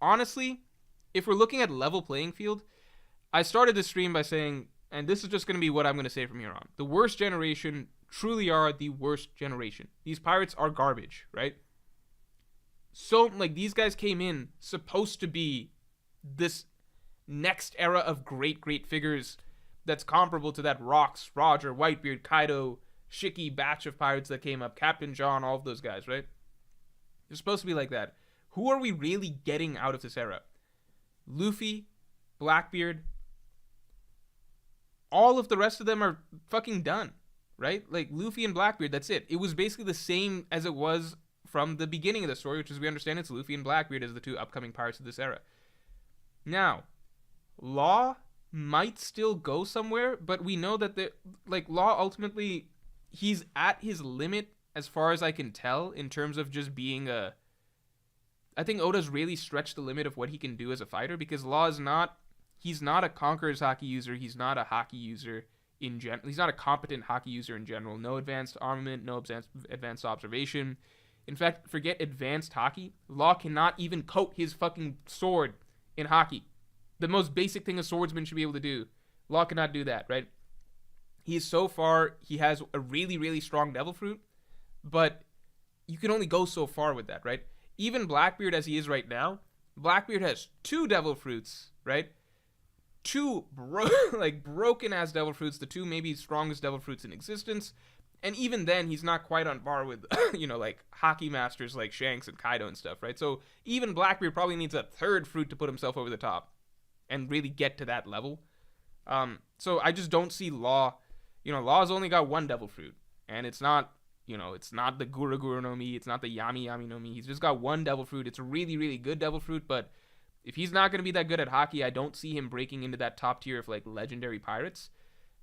honestly, if we're looking at level playing field, I started this stream by saying, and this is just going to be what I'm going to say from here on. The worst generation truly are the worst generation. These pirates are garbage, right? So, like, these guys came in supposed to be this next era of great, great figures that's comparable to that Rocks, Roger, Whitebeard, Kaido, Shiki batch of pirates that came up, Captain John, all of those guys, right? They're supposed to be like that. Who are we really getting out of this era? Luffy, Blackbeard, all of the rest of them are fucking done, right? Like, Luffy and Blackbeard, that's it. It was basically the same as it was from the beginning of the story, which is we understand it's Luffy and Blackbeard as the two upcoming pirates of this era. Now, Law might still go somewhere, but we know that Law ultimately, he's at his limit as far as I can tell in terms of just being a. I think Oda's really stretched the limit of what he can do as a fighter because Law is not. He's not a Conqueror's Haki user. He's not a Haki user in general. He's not a competent Haki user in general. No advanced armament, no advanced observation. In fact, forget advanced Haki. Law cannot even coat his fucking sword in Haki. The most basic thing a swordsman should be able to do. Law cannot do that, right? He has a really, really strong Devil Fruit, but you can only go so far with that, right? Even Blackbeard as he is right now, Blackbeard has 2 Devil Fruits, right? 2 broken ass Devil Fruits, the 2 maybe strongest Devil Fruits in existence. And even then, he's not quite on par with, like Haki masters like Shanks and Kaido and stuff, right? So even Blackbeard probably needs a 3rd fruit to put himself over the top and really get to that level. So I just don't see Law. Law's only got 1 Devil Fruit, and it's not, it's not the Gura Gura no Mi, it's not the Yami Yami no Mi. He's just got 1 Devil Fruit. It's a really, really good Devil Fruit, but if he's not going to be that good at Haki, I don't see him breaking into that top tier of, like, legendary pirates.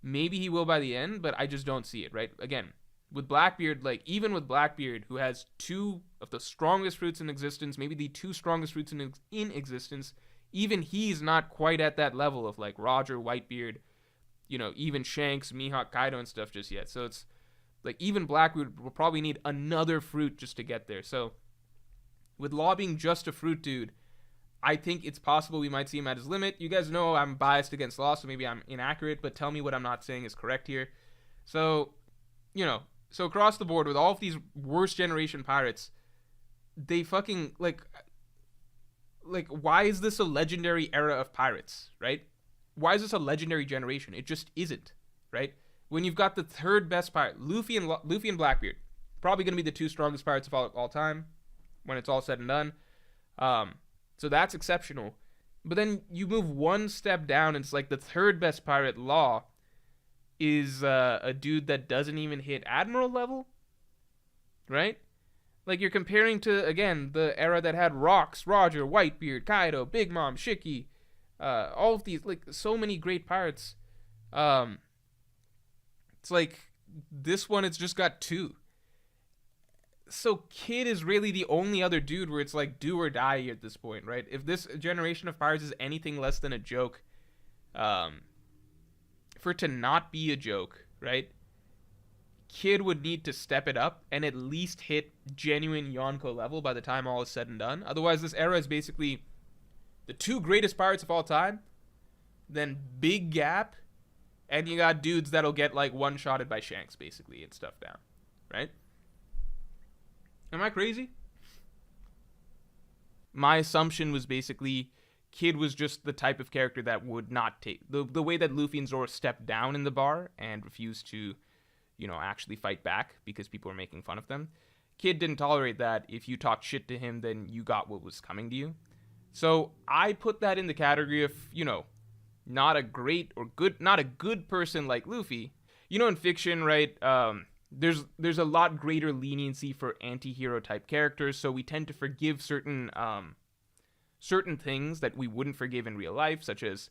Maybe he will by the end, but I just don't see it, right? Again, with Blackbeard, even with Blackbeard, who has 2 of the strongest fruits in existence, maybe the 2 strongest fruits in existence, even he's not quite at that level of, like, Roger, Whitebeard, even Shanks, Mihawk, Kaido and stuff just yet. So it's, like, even Blackbeard will probably need another fruit just to get there. So with Law being just a fruit dude, I think it's possible we might see him at his limit. You guys know I'm biased against Law, so maybe I'm inaccurate, but tell me what I'm not saying is correct here. So, so across the board with all of these worst generation pirates, they fucking, like, why is this a legendary era of pirates, right? Why is this a legendary generation? It just isn't, right? When you've got the 3rd best pirate, Luffy and Blackbeard, probably going to be the 2 strongest pirates of all time when it's all said and done. So that's exceptional. But then you move one step down, and it's like the 3rd best pirate, Law, is a dude that doesn't even hit Admiral level, right? Like, you're comparing to, again, the era that had Rocks, Roger, Whitebeard, Kaido, Big Mom, Shiki, all of these, like, so many great pirates. It's like, this one, it's just got 2. So Kid is really the only other dude where it's like do or die at this point, right? If this generation of pirates is anything less than a joke, for it to not be a joke, right? Kid would need to step it up and at least hit genuine Yonko level by the time all is said and done. Otherwise, this era is basically the 2 greatest pirates of all time, then big gap, and you got dudes that'll get, like, one-shotted by Shanks, basically, and stuff down, right? Am I crazy? My assumption was basically Kid was just the type of character that would not take the way that Luffy and Zoro stepped down in the bar and refused to, actually fight back because people were making fun of them. Kid didn't tolerate that. If you talked shit to him, then you got what was coming to you. So I put that in the category of, not a good person like Luffy. In fiction, right? There's a lot greater leniency for anti-hero type characters, so we tend to forgive certain things that we wouldn't forgive in real life, such as,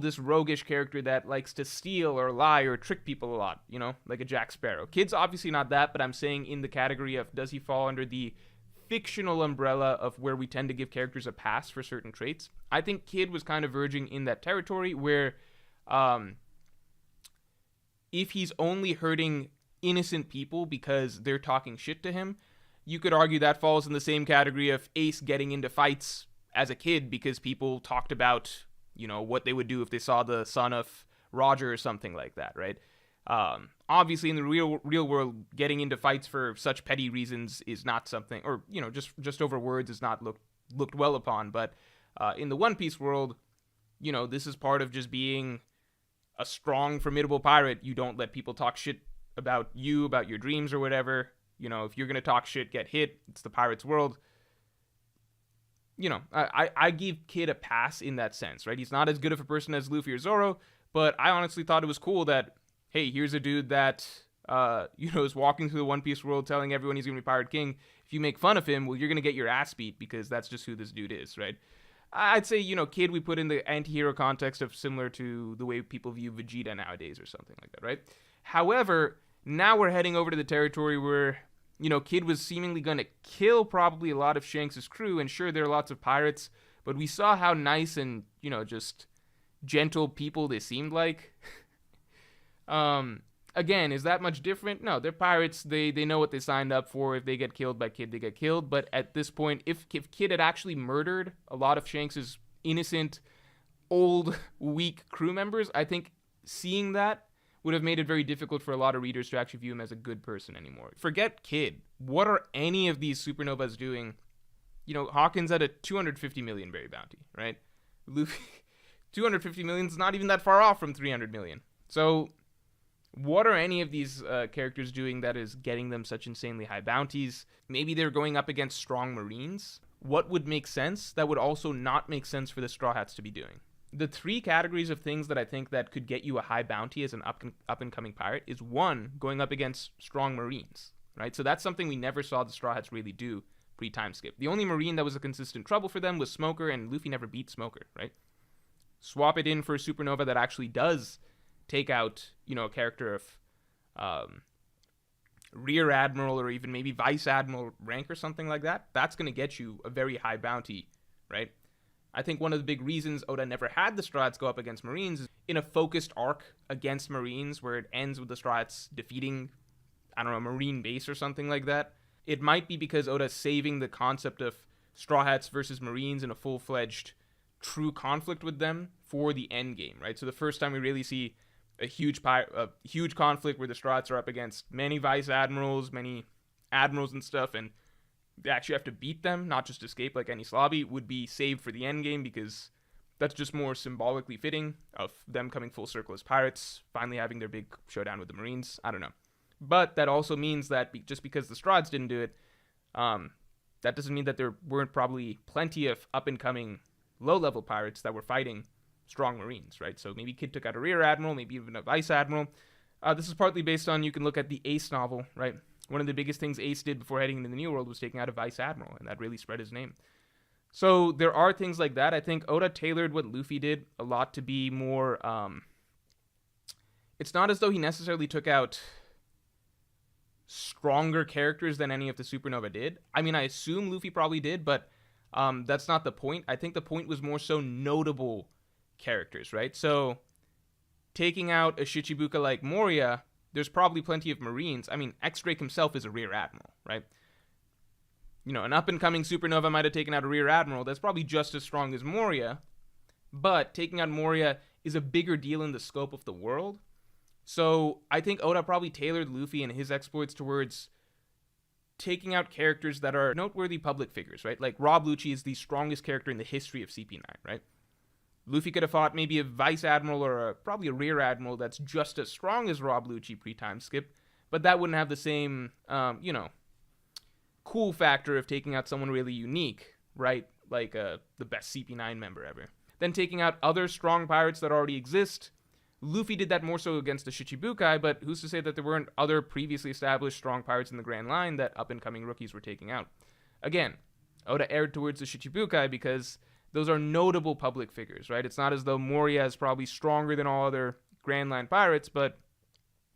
this roguish character that likes to steal or lie or trick people a lot, like a Jack Sparrow. Kid's obviously not that, but I'm saying in the category of does he fall under the fictional umbrella of where we tend to give characters a pass for certain traits. I think Kid was kind of verging in that territory where if he's only hurting innocent people because they're talking shit to him, you could argue that falls in the same category of Ace getting into fights as a kid because people talked about, what they would do if they saw the son of Roger or something like that, right? Obviously, in the real world, getting into fights for such petty reasons is not something, or just over words is not looked well upon. But in the One Piece world, this is part of just being a strong, formidable pirate. You don't let people talk shit about you, about your dreams or whatever. If you're gonna talk shit, get hit. It's the pirate's world. I give Kid a pass in that sense, right? He's not as good of a person as Luffy or Zoro, but I honestly thought it was cool that, hey, here's a dude that, is walking through the One Piece world telling everyone he's going to be Pirate King. If you make fun of him, well, you're going to get your ass beat because that's just who this dude is, right? I'd say, Kid we put in the anti-hero context of similar to the way people view Vegeta nowadays or something like that, right? However, now we're heading over to the territory where, Kid was seemingly going to kill probably a lot of Shanks' crew, and sure, there are lots of pirates, but we saw how nice and, just gentle people they seemed like. Again, is that much different? No, they're pirates. They know what they signed up for. If they get killed by Kid, they get killed. But at this point, if Kid had actually murdered a lot of Shanks' innocent, old, weak crew members, I think seeing that would have made it very difficult for a lot of readers to actually view him as a good person anymore. Forget Kid. What are any of these supernovas doing? Hawkins had a 250 million berry bounty, right? Luffy, 250 million is not even that far off from 300 million. So what are any of these characters doing that is getting them such insanely high bounties? Maybe they're going up against strong Marines. What would make sense that would also not make sense for the Straw Hats to be doing? The three categories of things that I think that could get you a high bounty as an up-and-coming pirate is, one, going up against strong Marines, right? So that's something we never saw the Straw Hats really do pre-time skip. The only Marine that was a consistent trouble for them was Smoker, and Luffy never beat Smoker, right? Swap it in for a supernova that actually does take out, a character of Rear Admiral or even maybe Vice Admiral rank or something like that. That's going to get you a very high bounty, right? I think one of the big reasons Oda never had the Straw Hats go up against Marines is in a focused arc against Marines where it ends with the Straw Hats defeating, a Marine base or something like that. It might be because Oda's saving the concept of Straw Hats versus Marines in a full-fledged true conflict with them for the end game, right? So the first time we really see a huge conflict where the Straw Hats are up against many Vice Admirals, many Admirals and stuff, and they actually have to beat them, not just escape like any slobby, would be saved for the end game because that's just more symbolically fitting of them coming full circle as pirates, finally having their big showdown with the Marines. I don't know. But that also means that just because the Straw Hats didn't do it, that doesn't mean that there weren't probably plenty of up-and-coming low-level pirates that were fighting strong Marines, right? So maybe Kid took out a Rear Admiral, maybe even a Vice Admiral. This is partly based on, you can look at the Ace novel, right? One of the biggest things Ace did before heading into the New World was taking out a Vice Admiral, and that really spread his name. So there are things like that. I think Oda tailored what Luffy did a lot to be more... it's not as though he necessarily took out stronger characters than any of the Supernova did. I mean, I assume Luffy probably did, but that's not the point. I think the point was more so notable characters, right? So taking out a Shichibuka like Moria, there's probably plenty of Marines. I mean, X-Drake himself is a Rear Admiral, right? An up-and-coming Supernova might have taken out a Rear Admiral that's probably just as strong as Moria, but taking out Moria is a bigger deal in the scope of the world. So I think Oda probably tailored Luffy and his exploits towards taking out characters that are noteworthy public figures, right? Like Rob Lucci is the strongest character in the history of CP9, right? Luffy could have fought maybe a Vice Admiral or probably a Rear Admiral that's just as strong as Rob Lucci pre-time skip, but that wouldn't have the same, cool factor of taking out someone really unique, right? Like the best CP9 member ever. Then taking out other strong pirates that already exist. Luffy did that more so against the Shichibukai, but who's to say that there weren't other previously established strong pirates in the Grand Line that up-and-coming rookies were taking out? Again, Oda erred towards the Shichibukai because those are notable public figures, right? It's not as though Moria is probably stronger than all other Grand Line pirates, but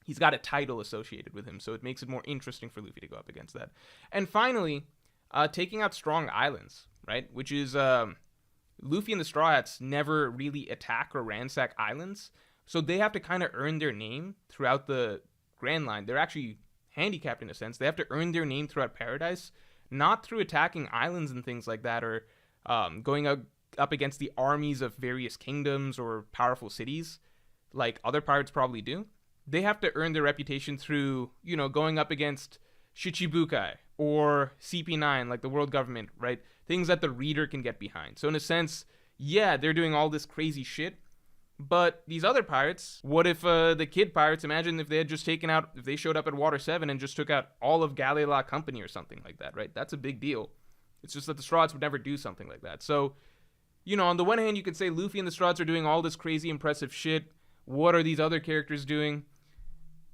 he's got a title associated with him, so it makes it more interesting for Luffy to go up against that. And finally, taking out strong islands, right? Which is, Luffy and the Straw Hats never really attack or ransack islands, so they have to kind of earn their name throughout the Grand Line. They're actually handicapped in a sense. They have to earn their name throughout Paradise, not through attacking islands and things like that, or going up against the armies of various kingdoms or powerful cities, like other pirates probably do. They have to earn their reputation through, going up against Shichibukai or CP9, like the world government, right? Things that the reader can get behind. So in a sense, yeah, they're doing all this crazy shit. But these other pirates, what if the kid pirates, imagine if they had just if they showed up at Water 7 and just took out all of Galila Company or something like that, right? That's a big deal. It's just that the Straws would never do something like that. So, on the one hand, you could say Luffy and the Straws are doing all this crazy impressive shit. What are these other characters doing?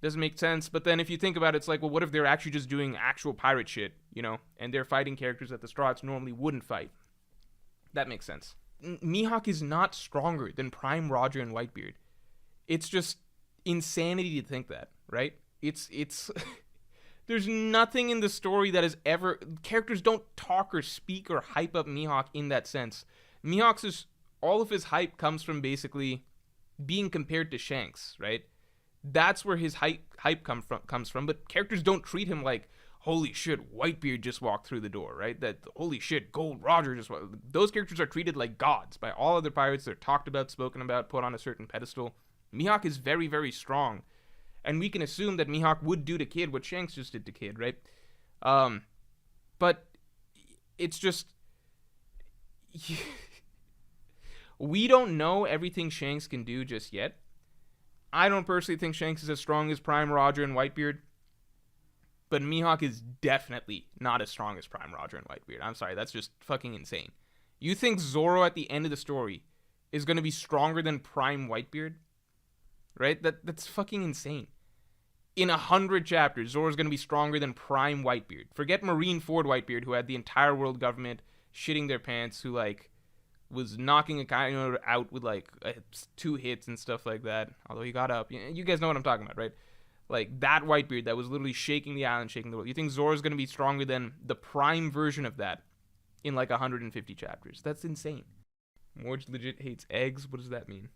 Doesn't make sense. But then if you think about it, it's like, well, what if they're actually just doing actual pirate shit, and they're fighting characters that the Straws normally wouldn't fight? That makes sense. Mihawk is not stronger than Prime Roger and Whitebeard. It's just insanity to think that, right? It's there's nothing in the story that is ever, characters don't talk or speak or hype up Mihawk in that sense. All of his hype comes from basically being compared to Shanks, right? That's where his hype comes from, but characters don't treat him like, holy shit, Whitebeard just walked through the door, right? That, holy shit, Gold Roger just walked. Those characters are treated like gods by all other pirates. They're talked about, spoken about, put on a certain pedestal. Mihawk is very, very strong. And we can assume that Mihawk would do to Kid what Shanks just did to Kid, right? But it's just... we don't know everything Shanks can do just yet. I don't personally think Shanks is as strong as Prime Roger and Whitebeard. But Mihawk is definitely not as strong as Prime Roger and Whitebeard. I'm sorry, that's just fucking insane. You think Zoro at the end of the story is going to be stronger than Prime Whitebeard? Right? That's fucking insane. In 100 chapters, Zoro's going to be stronger than Prime Whitebeard. Forget Marineford Whitebeard, who had the entire world government shitting their pants, who, was knocking a guy out with, 2 hits and stuff like that. Although he got up. You guys know what I'm talking about, right? Like, that Whitebeard that was literally shaking the island, shaking the world. You think Zoro's going to be stronger than the prime version of that in, 150 chapters? That's insane. Morge legit hates eggs? What does that mean?